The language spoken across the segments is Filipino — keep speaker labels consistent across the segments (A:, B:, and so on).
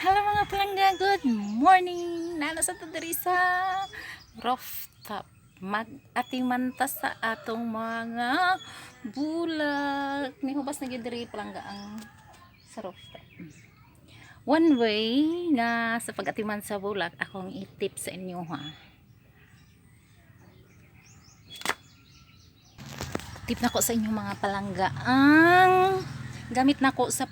A: Halo mga palangga, good morning! Nana sa diri sa rooftop. Mag-atimanta sa atong mga bulak. May hubas na gyud diri palangga ang sa rooftop. One way nga sa pag-atiman sa bulak, akong i-tip sa inyo ha. Tip na ko sa inyo mga palangga. Ang gamit na ko sa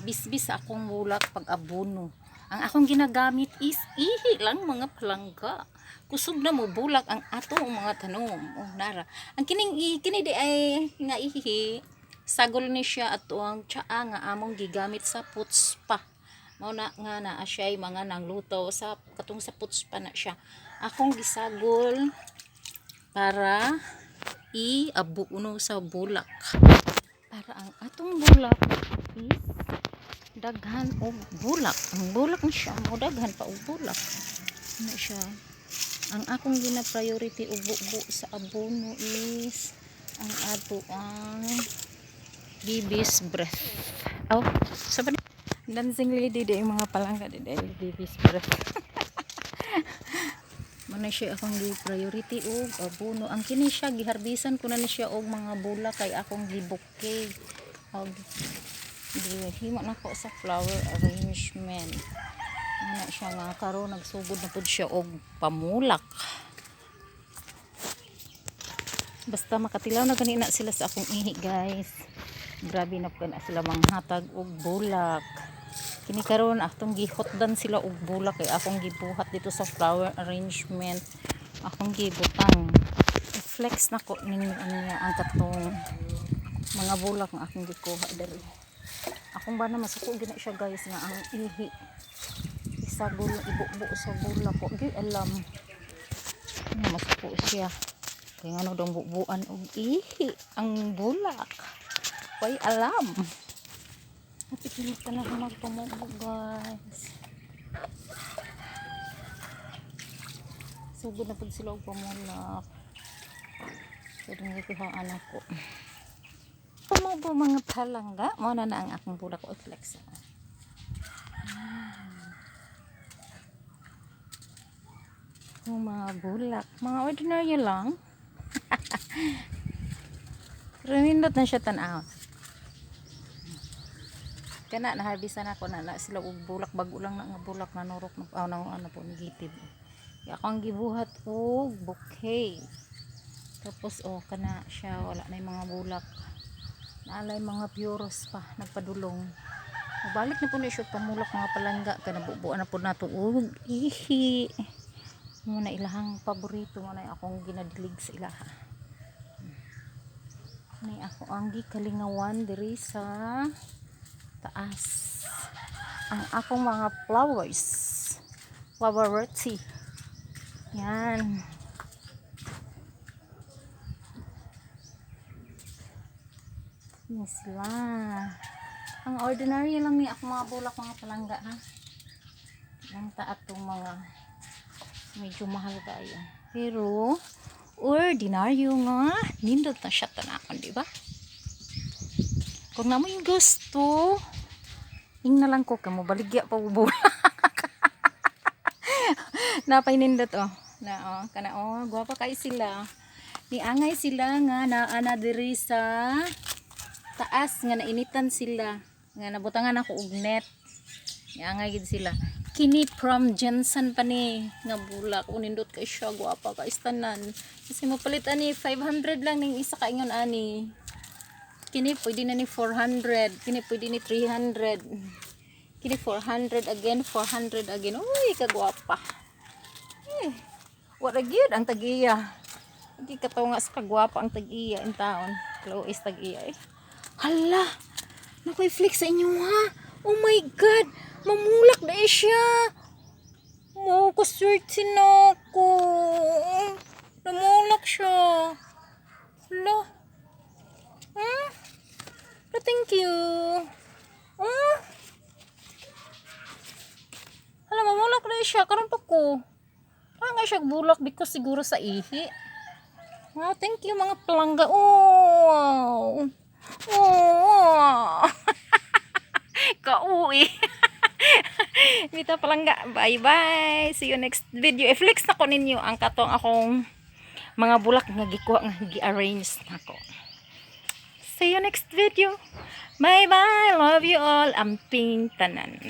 A: bisbis sa akong bulak pag abono. Ang akong ginagamit is ihi lang mga palangga. Kusog na mo bulak ang atong mga tanom. Oh, nara. Ang kini di ay nga ihi. Sagol ni siya ato ang tsaa nga among gigamit sa putspa. Mao na nga na siya ay mga nangluto sa katong sa putspa na siya. Akong gisagol para iabuno sa bulak. Para ang atong bulak is daghan og bulak. Ang bulak na siya mo daghan pa og bulak na siya. Ang akong gina-priority ubo sa abono is ang ato ang bibis breath. Oh, sabi dancing lady di mga palangga di bibis breath. Mana siya akong gi-priority og abono. Ang kini siya giharbisan ko na ni siya og mga bulak kay akong gibukay. Himo na ko sa flower arrangement. Ana siya nga karon nagsugod na pud siya og pamulak. Basta makatilaw na ganina sila sa akong ihi, guys. Grabe na pud sila manghatag og bulak. Kini karon atong gihotdan sila og bulak kay akong gibuhat dito sa flower arrangement. Akong gibutang. I-flex na ko ninyo niya ang katong mga bulak nga akong gikuha diri. Akong ba na masuko gina siya, guys, nga ang ihi isagol ibubo sa bulak ko gi alam nga masuko siya kay ngano dong bubuan og ihi ang bulak way alam. Napikilit ka na magpamubo, guys. Sugod na pud sila og pamulak. Pero nagkuhaan ako. Pamubo mga palangga. Mao na ang akong bulak o flex. Mga bulak. Mga ordinary lang. Pero nindot na siya tanaw. Kana naharbisan ako na sila og bulak bago lang na nga bulak na norok na ano po negative. Kaya akong gibuhat og bouquet. Tapos kana siya wala na yung mga bulak. Naalay mga puros pa nagpadulong. Mabalik na po na siya pamulak mga palangga kana bubuan na po nato og ihi. Muna ilahang paborito mo na akong ginadilig sa ilaha. Ni ako ang gikalingawan diri sa taas. Ang akong mga flowers. Flowerty. Yan. Yan sila. Ang ordinary lang ni ako mga bulak mga palangga ha. Lang taat tong mga medyo mahal kayo. Pero ordinaryo nga nindot na siya tanakon, di ba? Kung namo yung gusto, na lang ko kamo baligya pa bulak. Napay nindot na kana gwapa kay sila. Niangay sila nga naa diri sa taas nga nainitan sila. Nga nabutangan ako og net. Niangay gid sila. Kini from Jensen pa ni nga bulak. Unindot kay siya gwapa ka istanan. Kasi mapalit ani 500 lang ning isa ka ingon ani. Kini pwede na ni 400. Kini pwede ni 300. Kini 400 again, 400 again. Uy, kagwapa. What a good ang tag-iya. Hindi kataw nga sa kagwapa ang tag-iya in taon. Lois tag-iya eh. Hala! Nakoy flex sa inyo ha. Oh my God! Mamulak na siya. Mo, kaswerte na ako. Namulak siya. Hala. Thank you. Hala, mamulak na siya. Karon pa ko. Nga siya bulak because siguro sa ihi. Oh, thank you mga palangga. Oh. Oh. Kauwi. Mita palangga. Bye-bye. See you next video. I-flex na ko ninyo ang katong akong mga bulak nga gikuha nga gi-arrange nako. See you next video. Bye-bye. Love you all. Amping tanan.